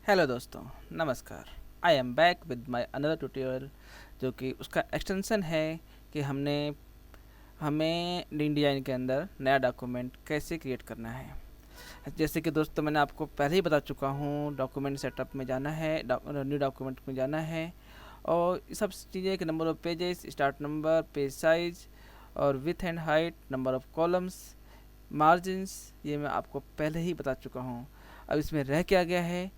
Hello दोस्तों, नमस्कार। I am back with my another tutorial, जो कि उसका एक्सटेंशन है कि हमें डिजाइन के अंदर नया डॉक्यूमेंट कैसे क्रिएट करना है। जैसे कि दोस्तों मैंने आपको पहले ही बता चुका हूँ, डॉक्यूमेंट सेटअप में जाना है, न्यू डॉक्यूमेंट में जाना है और ये सब चीज़ें कि number of pages, start number, page size और width and height, number of columns, margins, ये मैं आपको पहले ही बता चुका हूँ। अब इसमें रह क्या गया है,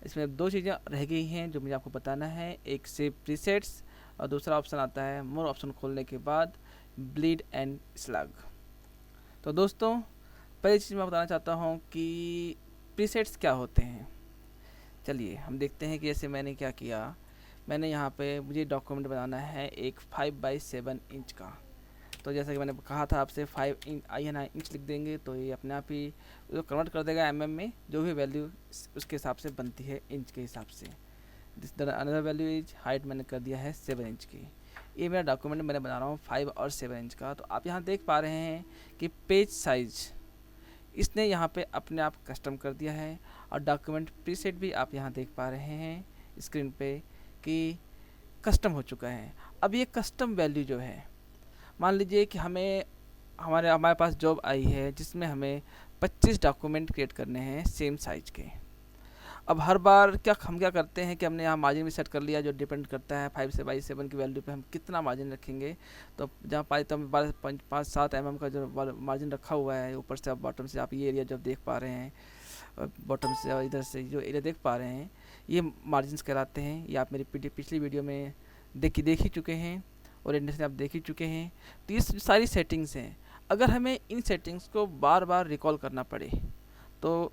इसमें दो चीज़ें रह गई हैं जो मुझे आपको बताना है। एक सेव प्रीसेट्स और दूसरा ऑप्शन आता है मोर ऑप्शन खोलने के बाद ब्लीड एंड स्लग। तो दोस्तों पहली चीज़ मैं बताना चाहता हूँ कि प्रीसेट्स क्या होते हैं। चलिए हम देखते हैं कि जैसे मैंने क्या किया। मैंने यहाँ पे मुझे डॉक्यूमेंट बनाना है एक 5x7 इंच का। तो जैसा कि मैंने कहा था आपसे 5 इंच लिख देंगे तो ये अपने आप ही उसको कन्वर्ट कर देगा में, जो भी वैल्यू उसके हिसाब से बनती है इंच के हिसाब से। This another value is height मैंने कर दिया है 7 इंच की। ये मेरा डॉक्यूमेंट मैंने बना रहा हूँ 5 और 7 इंच का। तो आप यहाँ देख पा रहे हैं कि पेज साइज इसने यहाँ पे अपने आप कस्टम कर दिया है और डॉक्यूमेंट प्रीसेट भी आप यहाँ देख पा रहे हैं स्क्रीन पे कि कस्टम हो चुका है। अब ये कस्टम वैल्यू जो है, मान लीजिए कि हमारे हमारे पास जॉब आई है जिसमें हमें 25 डॉक्यूमेंट क्रिएट करने हैं सेम साइज के। अब हर बार हम क्या करते हैं कि हमने यहाँ मार्जिन भी सेट कर लिया, जो डिपेंड करता है 5 से 7 की वैल्यू पे हम कितना मार्जिन रखेंगे। तो जहाँ पाँच तो 5-7 का जो मार्जिन रखा हुआ है, ऊपर से आप बॉटम से आप ये एरिया जब देख पा रहे हैं, बॉटम से और इधर से जो एरिया देख पा रहे हैं, ये मार्जिन कहलाते हैं। ये आप मेरी पिछली वीडियो में देख ही चुके हैं, ओरिएंटेशन आप देख ही चुके हैं। तो ये सारी सेटिंग्स हैं। अगर हमें इन सेटिंग्स को बार बार रिकॉल करना पड़े तो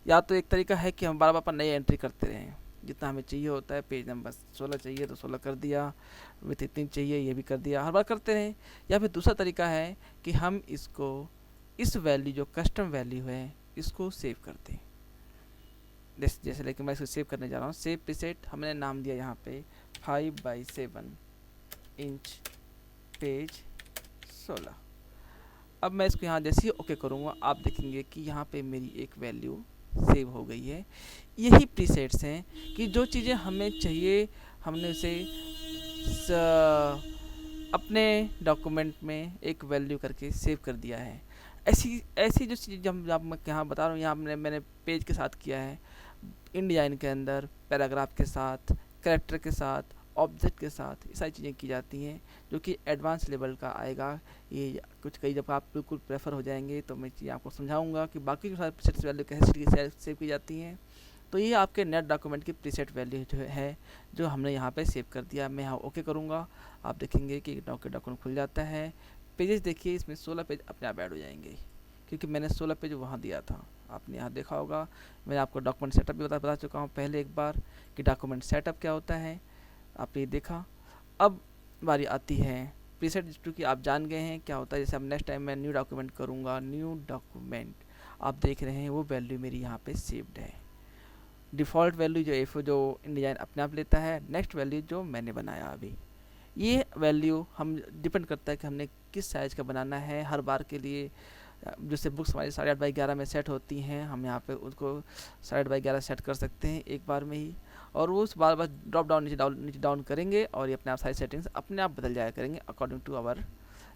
या तो एक तरीका है कि हम बार बार पर नई एंट्री करते रहें। जितना हमें चाहिए होता है, पेज नंबर 16 चाहिए तो 16 कर दिया, विथ इतनी चाहिए ये भी कर दिया, हर बार करते रहें। या फिर दूसरा तरीका है कि हम इसको इस वैल्यू जो कस्टम वैल्यू है इसको सेव कर दें। जैसे लेकिन मैं इसको सेव करने जा रहा हूँ। सेव प्रीसेट हमने नाम दिया यहाँ पे 5x7 इंच पेज 16। अब मैं इसको यहाँ जैसे ही ओके करूँगा आप देखेंगे कि यहाँ पे मेरी एक वैल्यू सेव हो गई है। यही प्रीसेट्स हैं कि जो चीज़ें हमें चाहिए हमने उसे अपने डॉक्यूमेंट में एक वैल्यू करके सेव कर दिया है। ऐसी ऐसी जो चीज़ मैं यहाँ बता रहा हूँ, यहाँ मैंने पेज के साथ किया है, इन डिजाइन के अंदर पैराग्राफ के साथ, कैरेक्टर के साथ, ऑब्जेक्ट के साथ, ये सारी चीज़ें की जाती हैं जो कि एडवांस लेवल का आएगा। ये कुछ कई जब आप बिल्कुल प्रेफर हो जाएंगे तो मैं चीज़ें आपको समझाऊंगा कि बाकी जो सारे प्रीसेट वैल्यू कैसे सेव की जाती हैं। तो ये आपके नेट डॉक्यूमेंट की प्रीसेट वैल्यू जो है, जो हमने यहाँ पे सेव कर दिया। मैं यहाँ ओके करूँगा, आप देखेंगे कि डॉक्यूमेंट खुल जाता है। पेजेस देखिए, इसमें 16 पेज अपने आप ऐड हो जाएंगे क्योंकि मैंने 16 पेज वहाँ दिया था। आपने यहाँ देखा होगा, मैं आपको डॉक्यूमेंट सेटअप भी बता चुका हूँ पहले एक बार कि डॉक्यूमेंट सेटअप क्या होता है, आपने ये देखा। अब बारी आती है प्रीसेट, क्योंकि आप जान गए हैं क्या होता है। जैसे अब नेक्स्ट टाइम मैं न्यू डॉक्यूमेंट करूँगा, न्यू डॉक्यूमेंट, आप देख रहे हैं वो वैल्यू मेरी यहाँ पे सेव्ड है। डिफ़ॉल्ट वैल्यू जो एफ जो InDesign अपने आप लेता है, नेक्स्ट वैल्यू जो मैंने बनाया अभी, ये वैल्यू हम डिपेंड करता है कि हमने किस साइज़ का बनाना है। हर बार के लिए जैसे बुक्स हमारी 8.5x11 में सेट होती हैं, हम यहाँ पे उसको 8.5x11 सेट कर सकते हैं एक बार में ही, और वो उस बार ड्रॉप डाउन नीचे डाउन करेंगे और ये अपने आप सारी सेटिंग्स अपने आप बदल जाया करेंगे according to our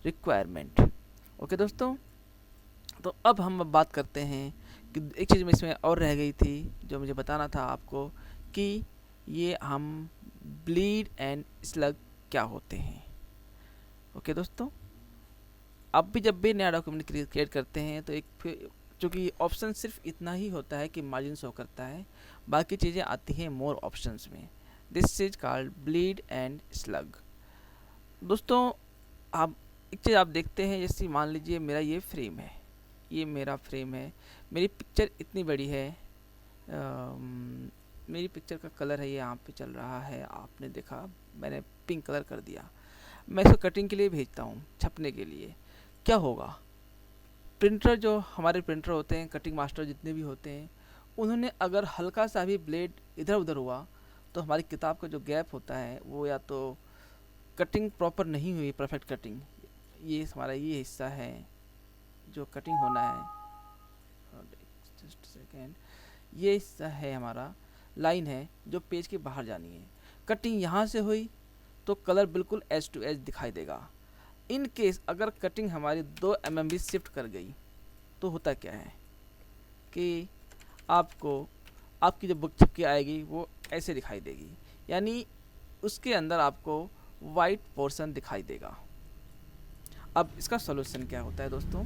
requirement. Okay दोस्तों, तो अब हम बात करते हैं कि एक चीज़ में इसमें और रह गई थी जो मुझे बताना था आपको कि ये हम ब्लीड एंड स्लग क्या होते हैं। ओके दोस्तों, अब भी जब भी नया डॉक्यूमेंट क्रिएट करते हैं तो एक चूँकि ऑप्शन सिर्फ इतना ही होता है कि मार्जिन शो करता है, बाकी चीज़ें आती हैं मोर ऑप्शंस में। This is called bleed and slug. दोस्तों आप एक चीज़ आप देखते हैं, जैसे मान लीजिए मेरा ये फ्रेम है, ये मेरा फ्रेम है, मेरी पिक्चर इतनी बड़ी है। मेरी पिक्चर का कलर है ये यहाँ पे चल रहा है, आपने देखा मैंने पिंक कलर कर दिया। मैं इसको कटिंग के लिए भेजता हूँ, छपने के लिए। क्या होगा, प्रिंटर जो हमारे प्रिंटर होते हैं, कटिंग मास्टर जितने भी होते हैं, उन्होंने अगर हल्का सा भी ब्लेड इधर उधर हुआ तो हमारी किताब का जो गैप होता है वो या तो कटिंग प्रॉपर नहीं हुई, परफेक्ट कटिंग, ये हमारा ये हिस्सा है जो कटिंग होना है, जस्ट सेकेंड, ये हिस्सा है हमारा लाइन है जो पेज के बाहर जानी है। कटिंग यहाँ से हुई तो कलर बिल्कुल एज टू एज दिखाई देगा। इन केस अगर कटिंग हमारी 2 mm भी शिफ्ट कर गई तो होता क्या है कि आपको आपकी जो बुक छपकी आएगी वो ऐसे दिखाई देगी, यानी उसके अंदर आपको वाइट पोर्शन दिखाई देगा। अब इसका सॉल्यूशन क्या होता है दोस्तों?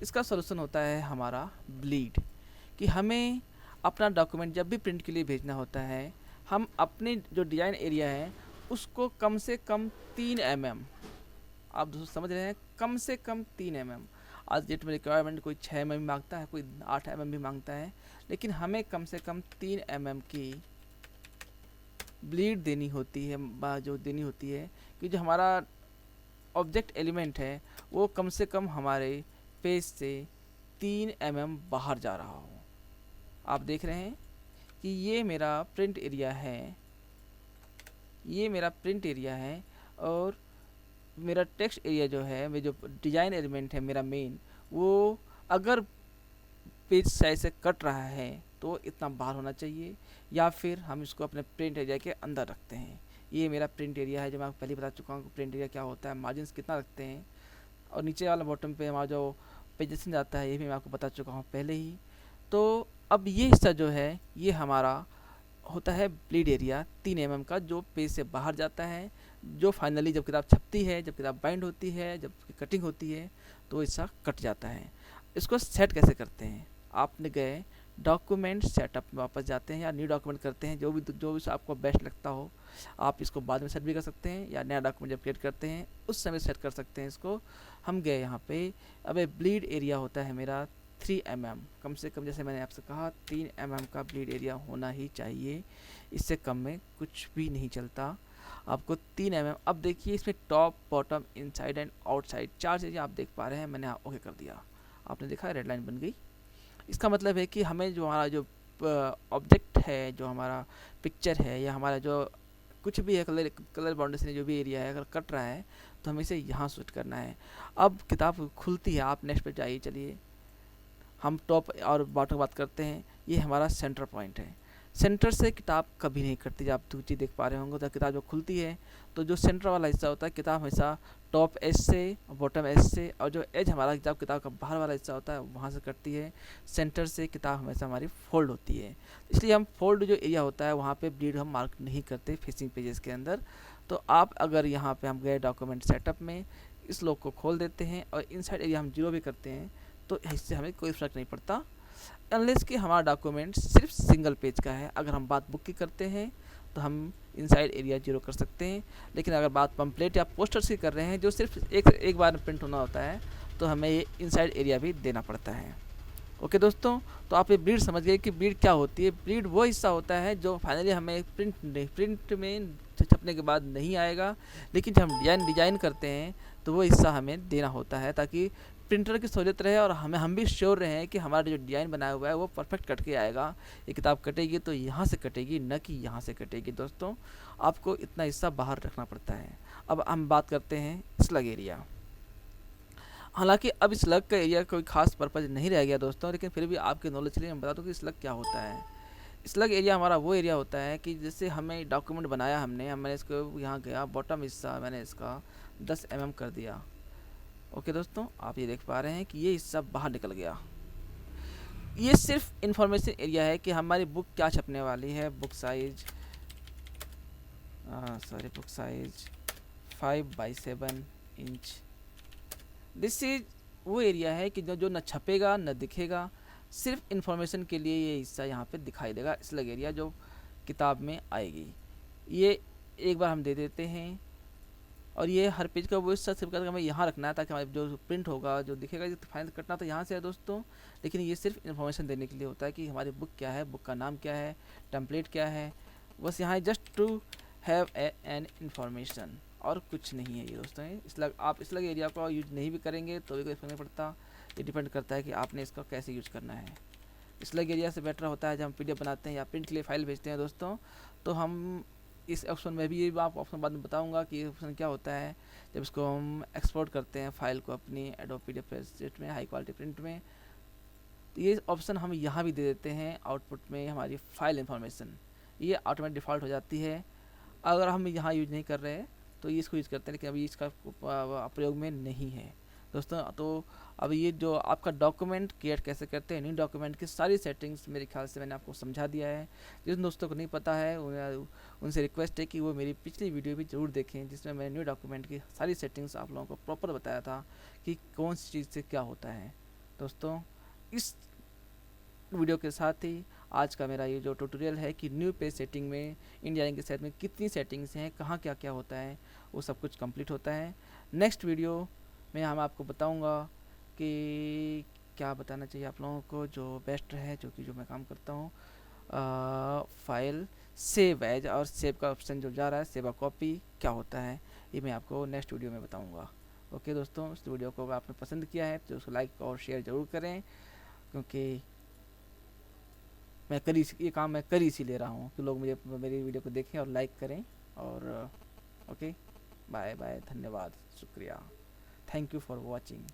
इसका सॉल्यूशन होता है हमारा ब्लीड, कि हमें अपना डॉक्यूमेंट जब भी प्रिंट के लिए भेजना होता है, हम अपने जो डिज़ाइन एरिया है उसको कम से कम 3 mm, आप दोस्तों समझ रहे हैं, कम से कम 3 mm। आज डेट में रिक्वायरमेंट कोई 6 mm मांगता है, कोई 8 mm भी मांगता है, लेकिन हमें कम से कम 3 mm की ब्लीड देनी होती है, जो देनी होती है कि जो हमारा ऑब्जेक्ट एलिमेंट है वो कम से कम हमारे पेज से 3 mm बाहर जा रहा हो। आप देख रहे हैं कि ये मेरा प्रिंट एरिया है, ये मेरा प्रिंट एरिया है, और मेरा टेक्स्ट एरिया जो है, मेरा जो डिज़ाइन एलिमेंट है मेरा मेन, वो अगर पेज साइज से कट रहा है तो इतना बाहर होना चाहिए, या फिर हम इसको अपने प्रिंट एरिया के अंदर रखते हैं। ये मेरा प्रिंट एरिया है, जो मैं आपको पहले बता चुका हूँ प्रिंट एरिया क्या होता है, मार्जिन्स कितना रखते हैं, और नीचे वाला बॉटम पे हमारा जो पेजेसन जाता है ये भी मैं आपको बता चुका हूँ पहले ही। तो अब ये हिस्सा जो है ये हमारा होता है ब्लीड एरिया 3 mm का, जो पेज से बाहर जाता है, जो फाइनली जब किताब छपती है, जब किताब बाइंड होती है, जब कटिंग होती है तो हिस्सा कट जाता है। इसको सेट कैसे करते हैं? आपने गए डॉक्यूमेंट सेटअप में वापस जाते हैं या न्यू डॉक्यूमेंट करते हैं, जो भी आपको बेस्ट लगता हो। आप इसको बाद में सेट भी कर सकते हैं या नया डॉक्यूमेंट जब क्रिएट करते हैं उस समय सेट कर सकते हैं इसको। हम गए यहाँ पे, अब ब्लीड एरिया होता है मेरा 3 mm, कम से कम जैसे मैंने आपसे कहा 3 mm का ब्लीड एरिया होना ही चाहिए, इससे कम में कुछ भी नहीं चलता। आपको 3 mm। अब देखिए इसमें top, bottom, inside and outside 4 चीज़ें आप देख पा रहे हैं। मैंने ओके कर दिया, आपने देखा रेड लाइन बन गई। इसका मतलब है कि हमें जो हमारा जो ऑब्जेक्ट है, जो हमारा पिक्चर है, या हमारा जो कुछ भी है, कलर बाउंड्री जो भी एरिया है, अगर कट रहा है तो हमें इसे यहाँ स्विच करना है। अब किताब खुलती है, आप नेक्स्ट पे जाइए। चलिए हम टॉप और बॉटम बात करते हैं। ये हमारा सेंटर पॉइंट है, सेंटर से किताब कभी नहीं कटती। जब आप दूसरी देख पा रहे होंगे तो किताब जो खुलती है तो जो सेंटर वाला हिस्सा होता है किताब हमेशा टॉप एज से, बॉटम एज से, और जो एज हमारा किताब का बाहर वाला हिस्सा होता है वहाँ से कटती है। सेंटर से किताब हमेशा हमारी फोल्ड होती है, इसलिए हम फोल्ड जो एरिया होता है वहाँ पे ब्लीड हम मार्क नहीं करते फेसिंग पेजेस के अंदर। तो आप अगर यहाँ पे हम गए डॉक्यूमेंट सेटअप में, इस लॉक को खोल देते हैं और इनसाइड एरिया हम 0 भी करते हैं तो इससे हमें कोई फ़र्क नहीं पड़ता, अनलेस कि हमारा डॉक्यूमेंट सिर्फ सिंगल पेज का है। अगर हम बात बुक की करते हैं तो हम इनसाइड एरिया 0 कर सकते हैं, लेकिन अगर बात पम्पलेट या पोस्टर्स की कर रहे हैं जो सिर्फ एक बार में प्रिंट होना होता है तो हमें ये इनसाइड एरिया भी देना पड़ता है। ओके दोस्तों, तो आप ये ब्लीड समझ गए कि ब्लीड क्या होती है। ब्लीड वो हिस्सा होता है जो फाइनली हमें प्रिंट में छपने के बाद नहीं आएगा, लेकिन जब हम डिज़ाइन करते हैं तो वो हिस्सा हमें देना होता है, ताकि प्रिंटर की सहूलियत रहे और हम भी श्योर रहें कि हमारा जो डिज़ाइन बनाया हुआ है वो परफेक्ट कट के आएगा। ये किताब कटेगी तो यहाँ से कटेगी, न कि यहाँ से कटेगी। दोस्तों आपको इतना हिस्सा बाहर रखना पड़ता है। अब हम बात करते हैं स्लग एरिया। हालांकि अब स्लग का एरिया कोई खास पर्पज़ नहीं रह गया दोस्तों, लेकिन फिर भी आपके नॉलेज के लिए मैं बता दूँ कि स्लग क्या होता है। स्लग एरिया हमारा वो एरिया होता है कि जैसे हमें डॉक्यूमेंट बनाया, मैंने इसको यहाँ गया, बॉटम हिस्सा मैंने इसका 10 mm कर दिया। ओके दोस्तों, आप ये देख पा रहे हैं कि ये हिस्सा बाहर निकल गया। ये सिर्फ इंफॉर्मेशन एरिया है कि हमारी बुक क्या छपने वाली है। Book size 5/7 inch. This is वो एरिया है कि जो न छपेगा न दिखेगा, सिर्फ इंफॉर्मेशन के लिए ये हिस्सा यहाँ पे दिखाई देगा, स्लग एरिया जो किताब में आएगी। ये एक बार हम दे देते हैं, और ये हर पेज का वो हिस्सा सिर्फ करके हमें यहाँ रखना है, ताकि हमारे जो प्रिंट होगा, जो दिखेगा, जो फाइनल कटना तो यहाँ से है दोस्तों, लेकिन ये सिर्फ इन्फॉर्मेशन देने के लिए होता है कि हमारी बुक क्या है, बुक का नाम क्या है, टेम्पलेट क्या है। बस यहाँ just to have an information, और कुछ नहीं है ये दोस्तों। इसलिए आप स्लग एरिया को यूज नहीं भी करेंगे तो भी कोई फर्क नहीं पड़ता, ये डिपेंड करता है कि आपने इसका कैसे यूज करना है। स्लग एरिया से बेटर होता है जब हम PDF बनाते हैं या प्रिंट के लिए फाइल भेजते हैं दोस्तों, तो हम इस ऑप्शन में भी, आप ऑप्शन बाद में बताऊंगा कि ऑप्शन क्या होता है। जब इसको हम एक्सपोर्ट करते हैं फाइल को अपनी एडोब PDF प्रेजेंट में, हाई क्वालिटी प्रिंट में, तो ये ऑप्शन हम यहाँ भी दे देते हैं आउटपुट में हमारी फाइल इन्फॉर्मेशन। ये ऑटोमेटिक डिफ़ॉल्ट हो जाती है। अगर हम यहाँ यूज़ नहीं कर रहे हैं तो ये इसको यूज़ करते हैं, लेकिन अभी इसका प्रयोग में नहीं है दोस्तों। तो अब ये जो आपका डॉक्यूमेंट क्रिएट कैसे करते हैं, न्यू डॉक्यूमेंट की सारी सेटिंग्स मेरे ख्याल से मैंने आपको समझा दिया है। जिन दोस्तों को नहीं पता है उनसे रिक्वेस्ट है कि वो मेरी पिछली वीडियो भी ज़रूर देखें, जिसमें मैंने न्यू डॉक्यूमेंट की सारी सेटिंग्स आप लोगों को प्रॉपर बताया था कि कौन सी चीज़ से क्या होता है। दोस्तों इस वीडियो के साथ ही आज का मेरा ये जो ट्यूटोरियल है कि न्यू पेज सेटिंग में इंडिया के साइड में कितनी सेटिंग्स हैं, कहाँ क्या क्या होता है, वो सब कुछ कंप्लीट होता है। नेक्स्ट वीडियो में हम आपको बताऊंगा कि क्या बताना चाहिए आप लोगों को जो बेस्ट है, जो मैं काम करता हूँ। फाइल सेव एज और सेव का ऑप्शन जो जा रहा है, सेव अ कॉपी क्या होता है, ये मैं आपको नेक्स्ट वीडियो में बताऊँगा। ओके दोस्तों, इस वीडियो को आपने पसंद किया है तो उसको लाइक और शेयर ज़रूर करें, क्योंकि ये काम मैं कर इसी ले रहा हूँ कि लोग मुझे मेरी वीडियो को देखें और लाइक करें। और ओके, बाय बाय, धन्यवाद, शुक्रिया, थैंक यू फॉर वॉचिंग।